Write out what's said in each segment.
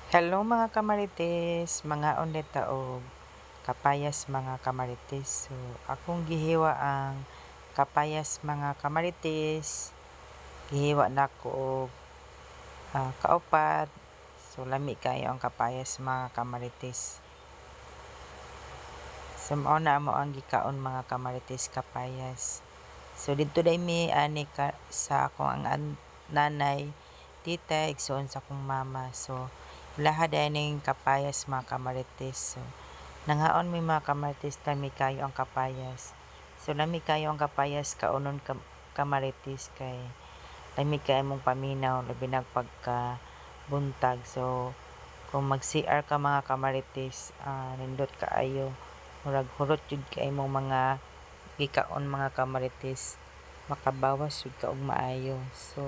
Hello mga kamarites, mga onlet taog, kapayas mga kamarites. So, akong gihiwa ang kapayas mga kamarites. Gihiwa na ko og kaupat. So, lami kayo ang kapayas mga kamarites. So, mao na mo ang gikaon mga kamarites kapayas. So, dito dai mi ani ka sa akong ang nanay, tita, igsoon sa akong mama. So, lahat ay ning kapayas mga kamarites. So, nanghaon mi mga kamarites lami kayo ang kapayas. So, lami kayo ang kapayas kaunon kamarites kay lami kayo mong paminaw labi na pagka buntag. So, kung mag-CR ka mga kamarites, nindot kaayo. Murag hurot jud kay mong mga gikaon mga kamarites. Makabawas jud ka og maayo. So,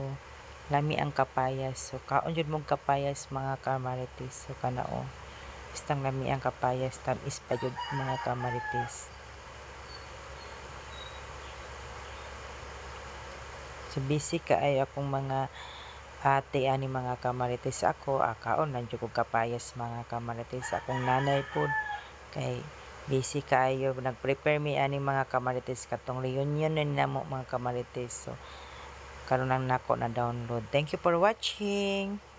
lami ang kapayas. So, kaon jud mong kapayas mga kamarites. So, kanao. Bastang lami ang kapayas, tamis pa jud mga kamarites. So, busy kaay akong mga ate ani mga kamarites ako. Kaon lang jud kog kapayas mga kamarites. Akong nanay pod kay busy kaayo nag-prepare mi ani mga kamarites katong reunion na namo mga kamarites. So, karon lang nako na download. Thank you for watching.